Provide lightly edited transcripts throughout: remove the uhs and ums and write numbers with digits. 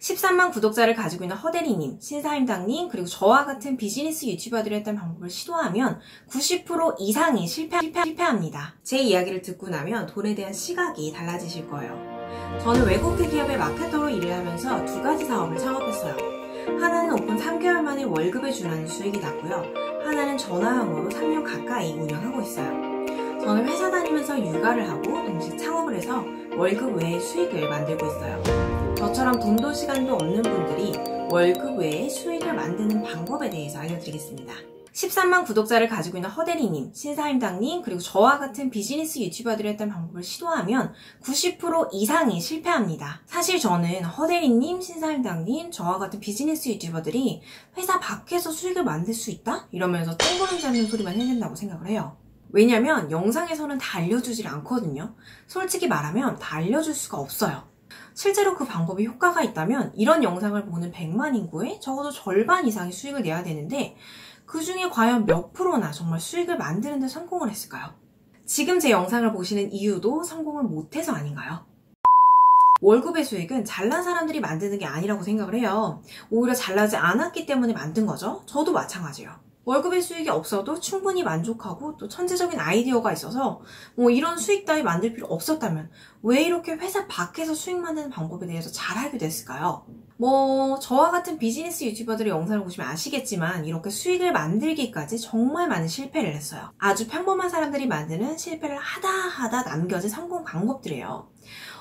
13만 구독자를 가지고 있는 허대리님, 신사임당님, 그리고 저와 같은 비즈니스 유튜버들이 했던 방법을 시도하면 90% 이상이 실패합니다. 제 이야기를 듣고 나면 돈에 대한 시각이 달라지실 거예요. 저는 외국 대기업의 마케터로 일을 하면서 두 가지 사업을 창업했어요. 하나는 오픈 3개월 만에 월급에 준하는 수익이 났고요. 하나는 전화형으로 3년 가까이 운영하고 있어요. 저는 회사 다니면서 육아를 하고 동시에 창업을 해서 월급 외의 수익을 만들고 있어요. 저처럼 돈도 시간도 없는 분들이 월급 외에 수익을 만드는 방법에 대해서 알려드리겠습니다. 13만 구독자를 가지고 있는 허대리님, 신사임당님, 그리고 저와 같은 비즈니스 유튜버들이 했던 방법을 시도하면 90% 이상이 실패합니다. 사실 저는 허대리님, 신사임당님, 저와 같은 비즈니스 유튜버들이 회사 밖에서 수익을 만들 수 있다? 이러면서 뜬구름 잡는 소리만 해낸다고 생각을 해요. 왜냐면 영상에서는 다 알려주질 않거든요. 솔직히 말하면 다 알려줄 수가 없어요. 실제로 그 방법이 효과가 있다면 이런 영상을 보는 100만 인구의 적어도 절반 이상의 수익을 내야 되는데 그 중에 과연 몇 프로나 정말 수익을 만드는 데 성공을 했을까요? 지금 제 영상을 보시는 이유도 성공을 못해서 아닌가요? 월급의 수익은 잘난 사람들이 만드는 게 아니라고 생각을 해요. 오히려 잘나지 않았기 때문에 만든 거죠. 저도 마찬가지예요. 월급의 수익이 없어도 충분히 만족하고 또 천재적인 아이디어가 있어서 이런 수익 따위 만들 필요 없었다면 왜 이렇게 회사 밖에서 수익 만드는 방법에 대해서 잘 알게 됐을까요? 저와 같은 비즈니스 유튜버들의 영상을 보시면 아시겠지만 이렇게 수익을 만들기까지 정말 많은 실패를 했어요. 아주 평범한 사람들이 만드는 실패를 하다 남겨진 성공 방법들이에요.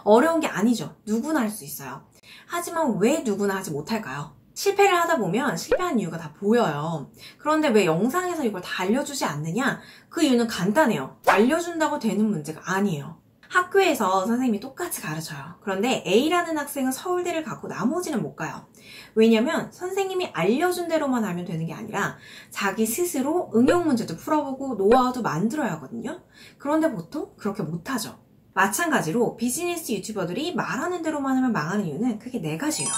어려운 게 아니죠. 누구나 할 수 있어요. 하지만 왜 누구나 하지 못할까요? 실패를 하다 보면 실패한 이유가 다 보여요. 그런데 왜 영상에서 이걸 다 알려주지 않느냐? 그 이유는 간단해요. 알려준다고 되는 문제가 아니에요. 학교에서 선생님이 똑같이 가르쳐요. 그런데 A라는 학생은 서울대를 가고 나머지는 못 가요. 왜냐면 선생님이 알려준 대로만 하면 되는 게 아니라 자기 스스로 응용 문제도 풀어보고 노하우도 만들어야 하거든요. 그런데 보통 그렇게 못하죠. 마찬가지로 비즈니스 유튜버들이 말하는 대로만 하면 망하는 이유는 크게 4가지예요.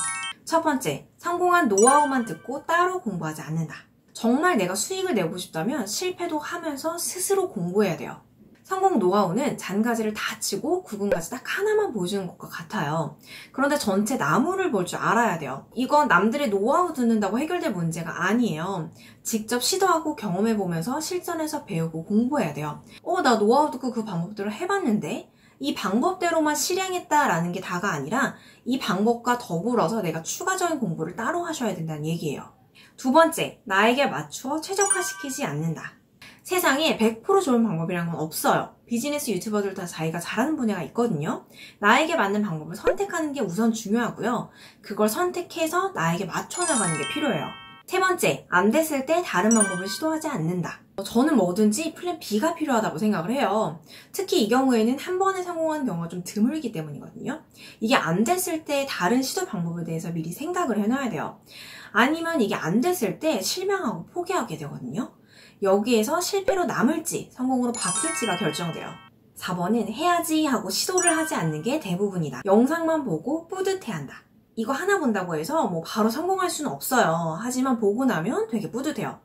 첫 번째, 성공한 노하우만 듣고 따로 공부하지 않는다. 정말 내가 수익을 내고 싶다면 실패도 하면서 스스로 공부해야 돼요. 성공 노하우는 잔가지를 다 치고 구분가지 딱 하나만 보여주는 것과 같아요. 그런데 전체 나무를 볼 줄 알아야 돼요. 이건 남들의 노하우 듣는다고 해결될 문제가 아니에요. 직접 시도하고 경험해보면서 실전에서 배우고 공부해야 돼요. 나 노하우 듣고 그 방법대로 해봤는데? 이 방법대로만 실행했다라는 게 다가 아니라 이 방법과 더불어서 내가 추가적인 공부를 따로 하셔야 된다는 얘기예요. 두 번째, 나에게 맞추어 최적화시키지 않는다. 세상에 100% 좋은 방법이라는 건 없어요. 비즈니스 유튜버들 다 자기가 잘하는 분야가 있거든요. 나에게 맞는 방법을 선택하는 게 우선 중요하고요. 그걸 선택해서 나에게 맞춰 나가는 게 필요해요. 세 번째, 안 됐을 때 다른 방법을 시도하지 않는다. 저는 뭐든지 플랜 B가 필요하다고 생각을 해요. 특히 이 경우에는 한 번에 성공하는 경우가 좀 드물기 때문이거든요. 이게 안 됐을 때 다른 시도 방법에 대해서 미리 생각을 해놔야 돼요. 아니면 이게 안 됐을 때 실망하고 포기하게 되거든요. 여기에서 실패로 남을지 성공으로 바뀔지가 결정돼요. 4번은 해야지 하고 시도를 하지 않는 게 대부분이다. 영상만 보고 뿌듯해한다. 이거 하나 본다고 해서 바로 성공할 수는 없어요. 하지만 보고 나면 되게 뿌듯해요.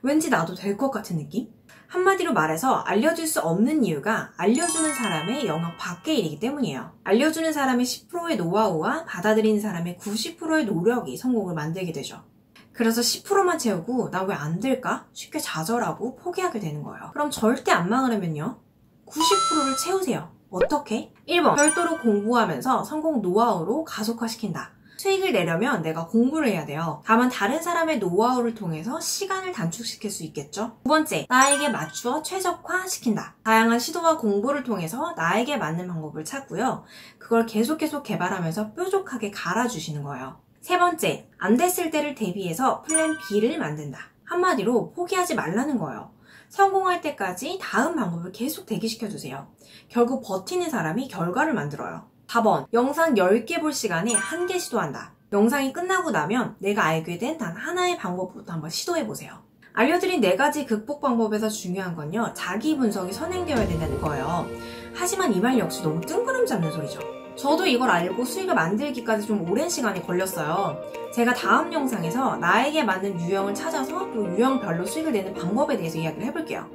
왠지 나도 될 것 같은 느낌? 한마디로 말해서 알려줄 수 없는 이유가 알려주는 사람의 영역 밖의 일이기 때문이에요. 알려주는 사람의 10%의 노하우와 받아들이는 사람의 90%의 노력이 성공을 만들게 되죠. 그래서 10%만 채우고 나 왜 안 될까? 쉽게 좌절하고 포기하게 되는 거예요. 그럼 절대 안 망하려면요. 90%를 채우세요. 어떻게? 1번, 별도로 공부하면서 성공 노하우로 가속화시킨다. 수익을 내려면 내가 공부를 해야 돼요. 다만 다른 사람의 노하우를 통해서 시간을 단축시킬 수 있겠죠. 두 번째, 나에게 맞추어 최적화시킨다. 다양한 시도와 공부를 통해서 나에게 맞는 방법을 찾고요. 그걸 계속 개발하면서 뾰족하게 갈아주시는 거예요. 세 번째, 안 됐을 때를 대비해서 플랜 B를 만든다. 한마디로 포기하지 말라는 거예요. 성공할 때까지 다음 방법을 계속 대기시켜주세요. 결국 버티는 사람이 결과를 만들어요. 4번, 영상 10개 볼 시간에 1개 시도한다. 영상이 끝나고 나면 내가 알게 된 단 하나의 방법부터 한번 시도해보세요. 알려드린 4가지 극복 방법에서 중요한 건요, 자기 분석이 선행되어야 된다는 거예요. 하지만 이 말 역시 너무 뜬구름 잡는 소리죠. 저도 이걸 알고 수익을 만들기까지 좀 오랜 시간이 걸렸어요. 제가 다음 영상에서 나에게 맞는 유형을 찾아서 또 유형별로 수익을 내는 방법에 대해서 이야기를 해볼게요.